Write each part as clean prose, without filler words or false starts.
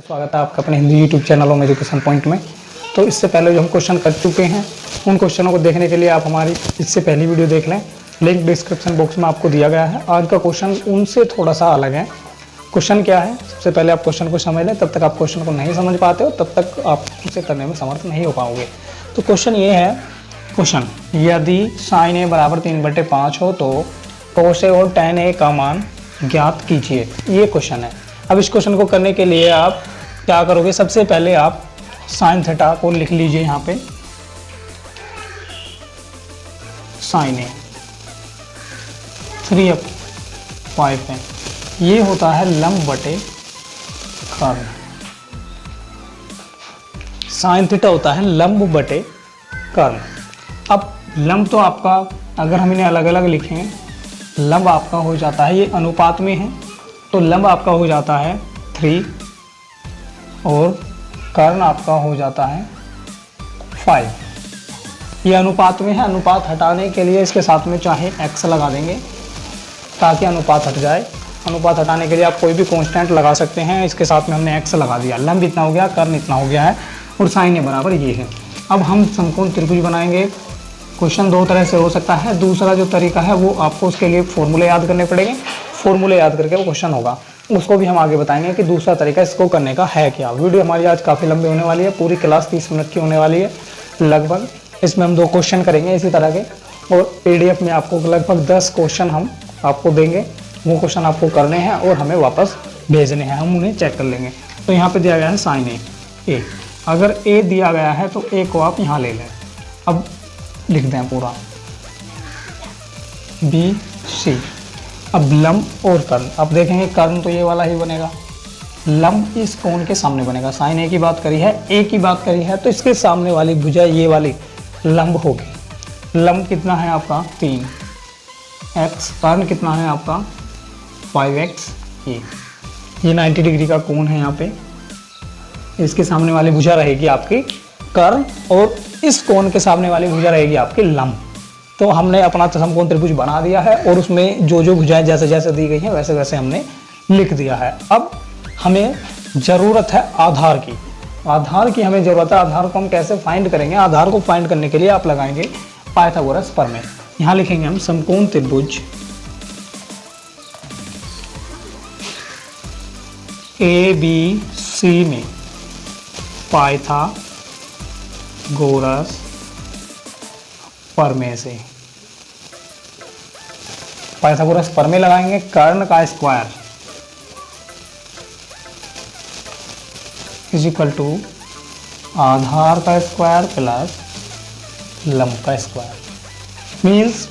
स्वागत है आपका अपने हिंदी यूट्यूब चैनल में एजुकेशन पॉइंट में। तो इससे पहले जो हम क्वेश्चन कर चुके हैं उन क्वेश्चनों को देखने के लिए आप हमारी इससे पहली वीडियो देख लें, लिंक डिस्क्रिप्शन बॉक्स में आपको दिया गया है। आज का क्वेश्चन उनसे थोड़ा सा अलग है। क्वेश्चन क्या है, सबसे पहले आप क्वेश्चन को समझ लें, तब तक आप क्वेश्चन को नहीं समझ पाते हो तब तक आप उसे करने में समर्थ नहीं हो पाओगे। तो क्वेश्चन ये है, क्वेश्चन यदि sin a बराबर 3/5 हो तो cos a और tan a का मान ज्ञात कीजिए, ये क्वेश्चन है। अब इस क्वेश्चन को करने के लिए आप क्या करोगे, सबसे पहले आप साइन थीटा को लिख लीजिए। यहाँ पे sin a 3/5 है, ये होता है लंब बटे कर्ण। साइन थीटा होता है लंब बटे कर्ण। अब लंब तो आपका, अगर हम इन्हें अलग अलग लिखें, लंब आपका हो जाता है, ये अनुपात में है तो लंब आपका हो जाता है 3 और कर्ण आपका हो जाता है 5। ये अनुपात में है, अनुपात हटाने के लिए इसके साथ में चाहे x लगा देंगे ताकि अनुपात हट जाए। अनुपात हटाने के लिए आप कोई भी कांस्टेंट लगा सकते हैं, इसके साथ में हमने x लगा दिया। लंब इतना हो गया, कर्ण इतना हो गया है और साइन a बराबर ये है। अब हम समकोण त्रिभुज बनाएंगे। क्वेश्चन दो तरह से हो सकता है। दूसरा जो तरीका है वो आपको उसके लिए फॉर्मूले याद करने पड़ेंगे, फॉर्मूले याद करके वो क्वेश्चन होगा, उसको भी हम आगे बताएंगे कि दूसरा तरीका इसको करने का है क्या। वीडियो हमारी आज काफ़ी लंबी होने वाली है, पूरी क्लास 30 मिनट की होने वाली है लगभग। इसमें हम 2 क्वेश्चन करेंगे इसी तरह के, और PDF में आपको लगभग 10 क्वेश्चन हम आपको देंगे। वो क्वेश्चन आपको करने हैं और हमें वापस भेजने हैं, हम उन्हें चेक कर लेंगे। तो यहाँ पर दिया गया है साइन a, अगर a दिया गया है तो a को आप यहाँ ले लें। अब लिख दें पूरा BC। अब लंब और कर्ण, अब देखेंगे कर्ण तो ये वाला ही बनेगा, लंब इस कोण के सामने बनेगा। साइन a की बात करी है, a की बात करी है तो इसके सामने वाली भुजा ये वाली लंब होगी। लंब कितना है आपका 3x, कर्ण कितना है आपका 5x। ये 90 डिग्री का कोण है यहाँ पे, इसके सामने वाली भुजा रहेगी आपकी कर्ण और इस कोण के सामने वाली भुजा रहेगी आपकी लंब। तो हमने अपना समकोण त्रिभुज बना दिया है और उसमें जो जो भुजाएं जैसे जैसे दी गई हैं वैसे वैसे हमने लिख दिया है। अब हमें ज़रूरत है आधार की, आधार की हमें ज़रूरत है। आधार को हम कैसे फाइंड करेंगे, आधार को फाइंड करने के लिए आप लगाएंगे पाइथागोरस प्रमेय। यहाँ लिखेंगे हम समकोण त्रिभुज ABC में पाइथागोरस प्रमेय से, पाइथागोरस प्रमेय लगाएंगे। कर्ण का स्क्वायर इज इक्वल टू आधार का स्क्वायर प्लस लंब का स्क्वायर। मीन्स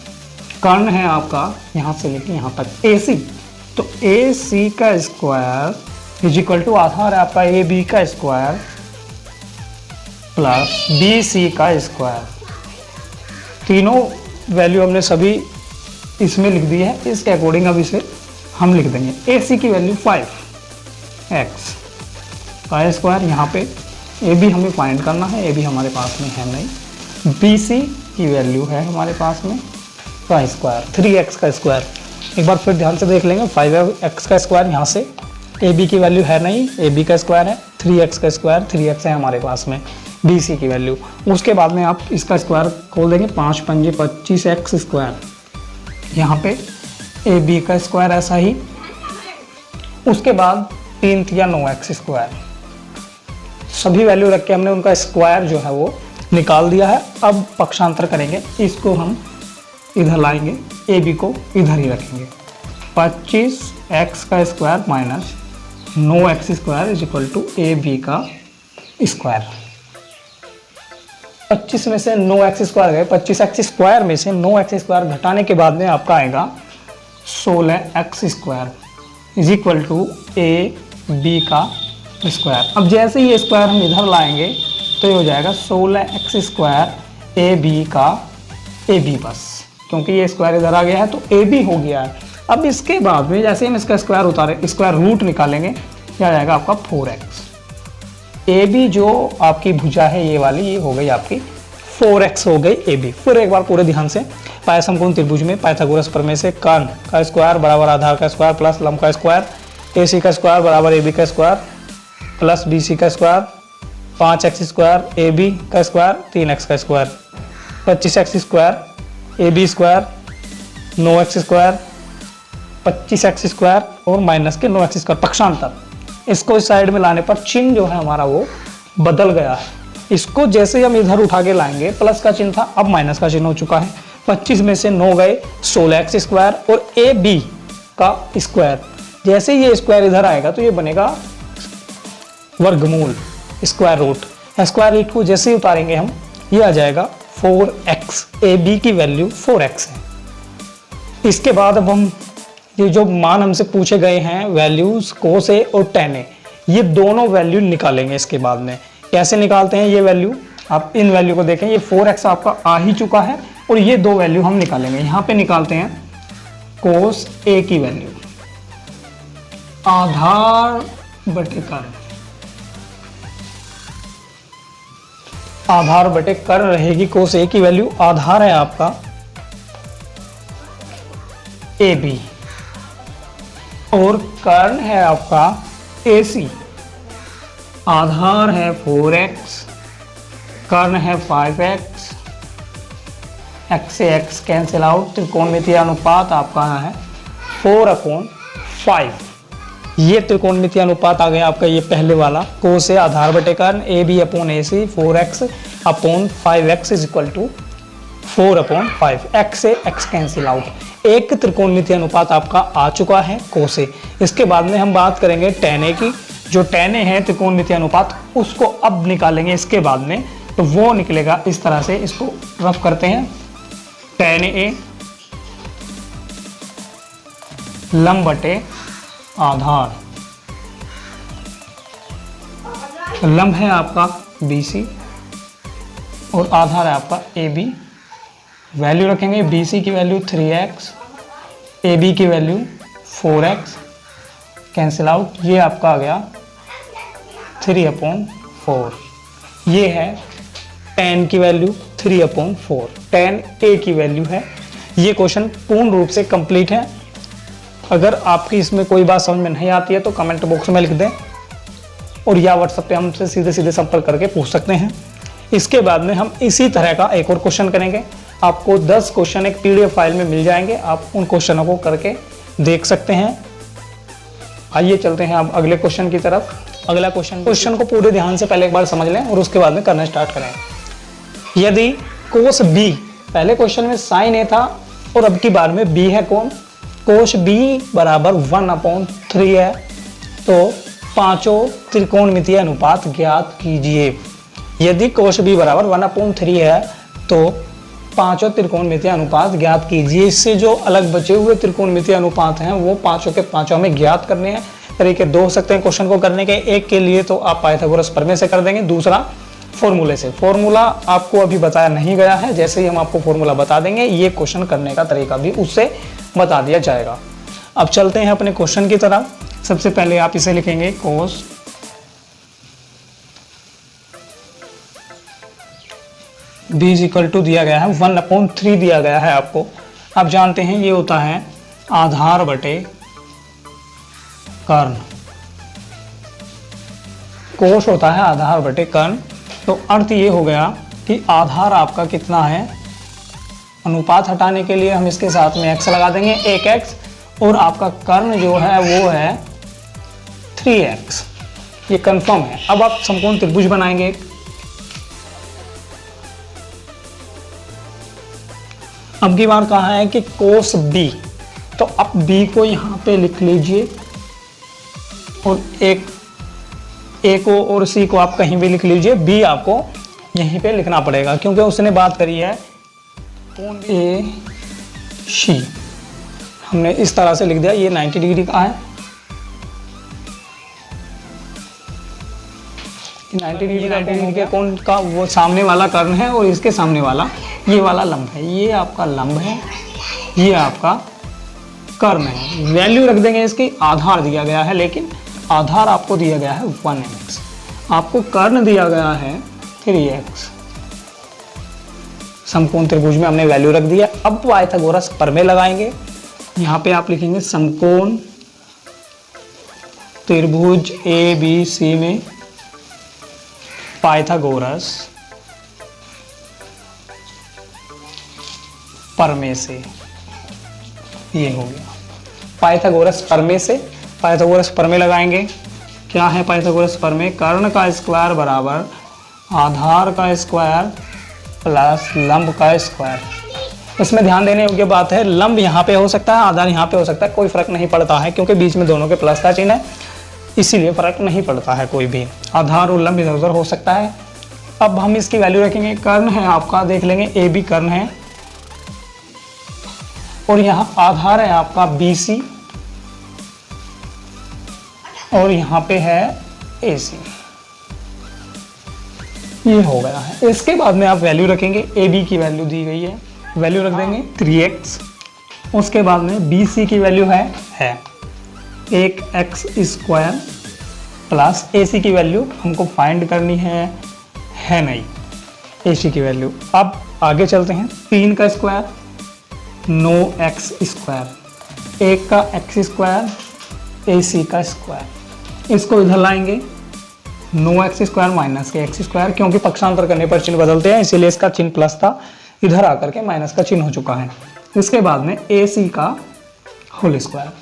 कर्ण है आपका यहाँ से लेके यहाँ तक AC, तो AC का स्क्वायर इज इक्वल टू आधार है आपका AB का स्क्वायर प्लस BC का स्क्वायर। तीनों वैल्यू हमने सभी इसमें लिख दी है, इसके अकॉर्डिंग अब इसे हम लिख देंगे। AC की वैल्यू 5x का स्क्वायर, यहाँ पे AB हमें फाइंड करना है, AB हमारे पास में है नहीं। BC की वैल्यू है हमारे पास में का स्क्वायर 3x का स्क्वायर। एक बार फिर ध्यान से देख लेंगे, 5x का स्क्वायर यहाँ से, AB की वैल्यू है नहीं, AB का स्क्वायर है 3x का स्क्वायर, 3x है हमारे पास में BC की वैल्यू। उसके बाद में आप इसका स्क्वायर खोल देंगे, 5 पंजे 25x स्क्वायर। यहाँ पे AB का स्क्वायर ऐसा ही, उसके बाद 3 या 9x स्क्वायर। सभी वैल्यू रख के हमने उनका स्क्वायर जो है वो निकाल दिया है। अब पक्षांतर करेंगे, इसको हम इधर लाएंगे, AB को इधर ही रखेंगे। 25x का square minus 9x square is equal to AB का स्क्वायर। 25 में से 9x स्क्वायर गए, 25x स्क्वायर में से 9x स्क्वायर घटाने के बाद में आपका आएगा 16x square is equal to AB का स्क्वायर। अब जैसे ही ये स्क्वायर हम इधर लाएंगे तो ये हो जाएगा 16x स्क्वायर AB का AB बस, क्योंकि ये स्क्वायर इधर आ गया है तो AB हो गया है। अब इसके बाद में जैसे हम इसका स्क्वायर उतारे, स्क्वायर रूट निकालेंगे, क्या आ जाएगा आपका 4x। AB जो आपकी भुजा है ये वाली, ये हो गई आपकी 4x हो गई AB। फिर एक बार पूरे ध्यान से, पाया समकोण त्रिभुज में पाइथागोरस प्रमेय से कर्ण का स्क्वायर बराबर आधार का स्क्वायर प्लस लंब का स्क्वायर, AC का स्क्वायर बराबर AB का स्क्वायर प्लस BC का स्क्वायर 5x स्क्वायर AB का स्क्वायर 3x का square 25x square AB square 9x square 25x square और माइनस के 9x स्क्वायर पक्षांतर। इसको इस साइड में लाने पर चिन्ह जो है हमारा वो बदल गया है। इसको जैसे ही हम इधर उठा के लाएंगे, प्लस का चिन्ह था अब माइनस का चिन्ह हो चुका है। 25 में से 9 गए 16x स्क्वायर और AB का स्क्वायर। जैसे ये स्क्वायर इधर आएगा तो ये बनेगा वर्गमूल स्क्वायर रूट। स्क्वायर रूट को जैसे ही उतारेंगे हम, ये आ जाएगा 4x। AB की वैल्यू 4x है। इसके बाद अब हम ये जो मान हमसे पूछे गए हैं वैल्यूज cos A और tan A, ये दोनों वैल्यू निकालेंगे। इसके बाद में कैसे निकालते हैं ये वैल्यू, आप इन वैल्यू को देखें। ये 4x आपका आ ही चुका है और ये दो वैल्यू हम निकालेंगे। यहाँ पे निकालते हैं cos A की वैल्यू, आधार बटे कर्ण। आधार बटे कर्ण रहेगी cos A की वैल्यू। आधार है आपका AB और कर्ण है आपका AC। आधार है 4x, कर्ण है 5x, x से x कैंसिल आउट। त्रिकोणमितीय अनुपात आपका है 4/5। ये त्रिकोणमितीय अनुपात आ गया आपका ये पहले वाला cos A आधार बटे कर्ण AB/AC 4x/5x is equal to 4/5। x से x कैंसिल आउट। एक त्रिकोणमितीय अनुपात आपका आ चुका है cos A। इसके बाद में हम बात करेंगे tan A की। जो tan A है त्रिकोणमितीय अनुपात, उसको अब निकालेंगे इसके बाद में, तो वो निकलेगा इस तरह से। इसको रफ करते हैं। tan A लंब बटे आधार, लंब है आपका BC और आधार है आपका AB। वैल्यू रखेंगे BC की वैल्यू 3x, AB की वैल्यू 4x कैंसिल आउट। ये आपका आ गया 3/4। ये है tan की वैल्यू 3/4। tan A की वैल्यू है। ये क्वेश्चन पूर्ण रूप से कंप्लीट है। अगर आपकी इसमें कोई बात समझ में नहीं आती है तो कमेंट बॉक्स में लिख दें और या व्हाट्सएप पे हमसे सीधे सीधे संपर्क करके पूछ सकते हैं। इसके बाद में हम इसी तरह का एक और क्वेश्चन करेंगे। आपको 10 क्वेश्चन एक PDF फाइल में मिल जाएंगे, आप उन क्वेश्चनों को करके देख सकते हैं। आइए चलते हैं अब अगले क्वेश्चन की तरफ। अगला क्वेश्चन को पूरे ध्यान से पहले एक बार समझ लें और उसके बाद में करना स्टार्ट करें। यदि cos B, पहले क्वेश्चन में sin A था और अब की बार में B है कौन, cos B बराबर 1/3 है, तो पांचों त्रिकोणमितीय अनुपात ज्ञात कीजिए। यदि cos B बराबर 1/3 है तो पांचों त्रिकोणमितीय अनुपात ज्ञात कीजिए। इससे जो अलग बचे हुए त्रिकोणमितीय अनुपात हैं वो पांचों के पांचों में ज्ञात करने हैं। तरीके दो हो सकते हैं क्वेश्चन को करने के। एक के लिए तो आप पाइथागोरस प्रमेय से कर देंगे, दूसरा फॉर्मूले से। फॉर्मूला आपको अभी बताया नहीं गया है, जैसे ही हम आपको फॉर्मूला बता देंगे ये क्वेश्चन करने का तरीका भी उससे बता दिया जाएगा। अब चलते हैं अपने क्वेश्चन की तरफ। सबसे पहले आप इसे लिखेंगे cos B is equal to दिया गया है 1/3 दिया गया है आपको। आप जानते हैं ये होता है आधार बटे कर्ण। कोश होता है आधार बटे कर्ण। तो अर्थ ये हो गया कि आधार आपका कितना है, अनुपात हटाने के लिए हम इसके साथ में x लगा देंगे 1x, और आपका कर्ण जो है वो है 3x। ये कंफर्म है। अब आप समकोण त्रिभुज बनाएंगे। अब की बार कहा है कि cos B, तो अब B को यहाँ पे लिख लीजिए और एक A को और C को आप कहीं भी लिख लीजिए। B आपको यहीं पे लिखना पड़ेगा क्योंकि उसने बात करी है कोण AC। हमने इस तरह से लिख दिया। ये 90 डिग्री का है, 90 डिग्री के कोण का वो सामने वाला कर्ण है और इसके सामने वाला ये वाला लंब है। ये आपका लंब है, ये आपका कर्ण है। वैल्यू रख देंगे इसकी। आधार दिया गया है, लेकिन आधार आपको दिया गया है 1x, आपको कर्ण दिया गया है 3x। समकोण त्रिभुज में हमने वैल्यू रख दिया। अब पाइथागोरस प्रमेय लगाएंगे। यहाँ पे आप लिखेंगे समकोण त्रिभुज ए बी सी में पाइथागोरस प्रमेय से, ये हो गया पाइथागोरस प्रमेय से। पाइथागोरस प्रमेय लगाएंगे, क्या है पाइथागोरस प्रमेय? कर्ण का स्क्वायर बराबर आधार का स्क्वायर प्लस लंब का स्क्वायर। इसमें ध्यान देने योग्य बात है, लंब यहाँ पे हो सकता है, आधार यहाँ पे हो सकता है, कोई फर्क नहीं पड़ता है क्योंकि बीच में दोनों के प्लस का चिन्ह है, इसीलिए फर्क नहीं पड़ता है कोई भी। आधार और लंब इधर उधर हो सकता है। अब हम इसकी वैल्यू रखेंगे। कर्ण है आपका, देख लेंगे ए बी कर्ण है, और यहाँ आधार है आपका बी सी, और यहाँ पे है ए सी। ये हो गया है। इसके बाद में आप वैल्यू रखेंगे, ए बी की वैल्यू दी गई है, वैल्यू रख देंगे 3x। उसके बाद में बी सी की वैल्यू है 1x स्क्वायर प्लस ए सी की वैल्यू हमको फाइंड करनी है नहीं ए सी की वैल्यू। अब आगे चलते हैं। 3 का स्क्वायर 9x स्क्वायर, 1 का x स्क्वायर ए सी का स्क्वायर, इसको इधर लाएंगे 9x स्क्वायर माइनस के x स्क्वायर, क्योंकि पक्षांतर करने पर चिन्ह बदलते हैं इसीलिए इसका चिन्ह प्लस था, इधर आकर के माइनस का चिन्ह हो चुका है। इसके बाद में ए सी का होल स्क्वायर।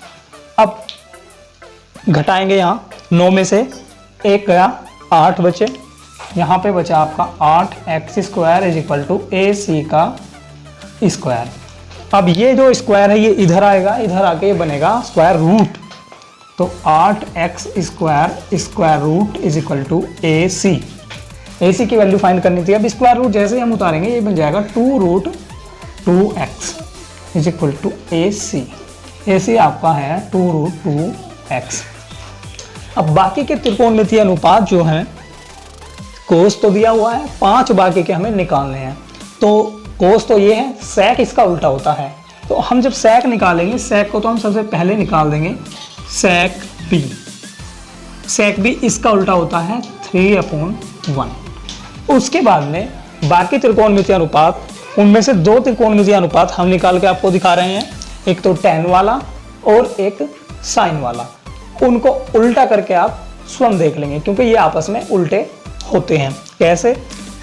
अब घटाएंगे, यहाँ 9 में से 1 गया 8 बचे, यहाँ पे बचा आपका 8x square is equal to A C का स्क्वायर। अब ये जो स्क्वायर है ये इधर आएगा, इधर आके ये बनेगा स्क्वायर रूट, तो 8x square square root is equal to A C. A C की वैल्यू फाइंड करनी थी। अब स्क्वायर रूट जैसे ही हम उतारेंगे ये बन जाएगा 2 root 2x is equal to A C. A C आपका है 2 रूट 2x। अब बाकी के त्रिकोणमितीय अनुपात जो हैं, कोस तो दिया हुआ है, 5 बाकी के हमें निकालने हैं। तो कोस तो ये है, सेक इसका उल्टा होता है, तो हम जब सेक निकालेंगे, सेक को तो हम सबसे पहले निकाल देंगे सेक बी। सेक बी इसका उल्टा होता है 3/1। उसके बाद में बाकी त्रिकोणमितीय अनुपात, उनमें से 2 त्रिकोणमितीय अनुपात हम निकाल के आपको दिखा रहे हैं, एक तो tan वाला और एक साइन वाला। उनको उल्टा करके आप स्वयं देख लेंगे क्योंकि ये आपस में उल्टे होते हैं। कैसे?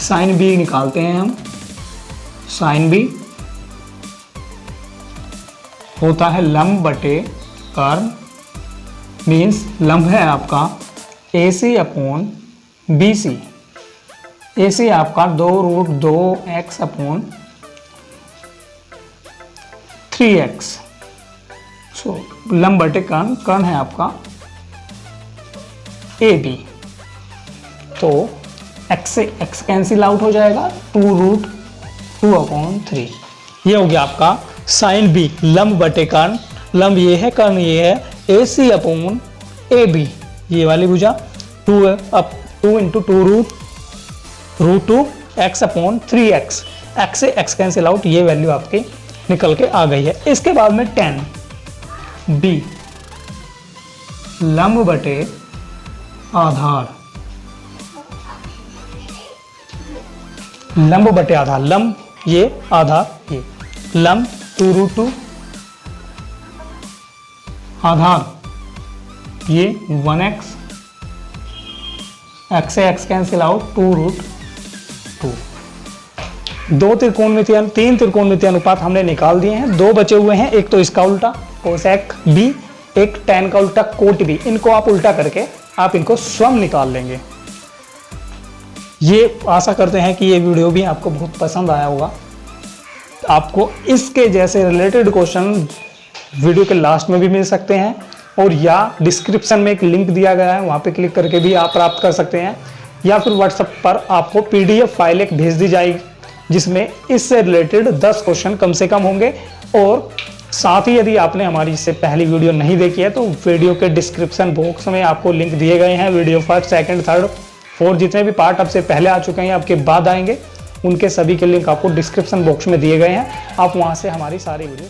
साइन बी निकालते हैं हम। साइन बी होता है लंब बटे कर्ण, मीन्स लंब है आपका ए सी upon B C. A C आपका 2 रूट 2x अपॉन 3x। सो लंब बटे कर्ण, कर्ण है आपका ए बी, तो x से x कैंसिल आउट हो जाएगा, 2 रूट 2/3। ये हो गया आपका साइन बी, लंब बटे कर्ण। लंब ये है, कर्ण ये है, ए सी अपॉन ए बी, ये वाली भुजा 2 अब 2 into 2 root 2 x upon 3x। x से x कैंसिल आउट, ये वैल्यू आपकी निकल के आ गई है। इसके बाद में tan b, लंब बटे आधार, लंब बटे आधार, लंब ये आधार ये, लंब 2 रूट 2, आधार ये 1x, x से x कैंसिल आउट 2 रूट 2। 2 त्रिकोणमितीय, 3 त्रिकोणमितीय अनुपात हमने निकाल दिए हैं, 2 बचे हुए हैं। एक तो इसका उल्टा कोसेक b, एक tan का उल्टा कोट b। इनको आप उल्टा करके आप इनको स्वयं निकाल लेंगे। ये आशा करते हैं कि ये वीडियो भी आपको बहुत पसंद आया होगा। आपको इसके जैसे रिलेटेड क्वेश्चन वीडियो के लास्ट में भी मिल सकते हैं, और या डिस्क्रिप्शन में एक लिंक दिया गया है, वहाँ पे क्लिक करके भी आप प्राप्त कर सकते हैं, या फिर व्हाट्सएप पर आपको PDF फाइल एक भेज दी जाएगी जिसमें इससे रिलेटेड 10 क्वेश्चन कम से कम होंगे। और साथ ही यदि आपने हमारी इससे पहली वीडियो नहीं देखी है तो वीडियो के डिस्क्रिप्शन बॉक्स में आपको लिंक दिए गए हैं। वीडियो 1st, 2nd, 3rd, 4 जितने भी पार्ट आपसे पहले आ चुके हैं, आपके बाद आएंगे, उनके सभी के लिंक आपको डिस्क्रिप्शन बॉक्स में दिए गए हैं। आप वहाँ से हमारी सारी वीडियो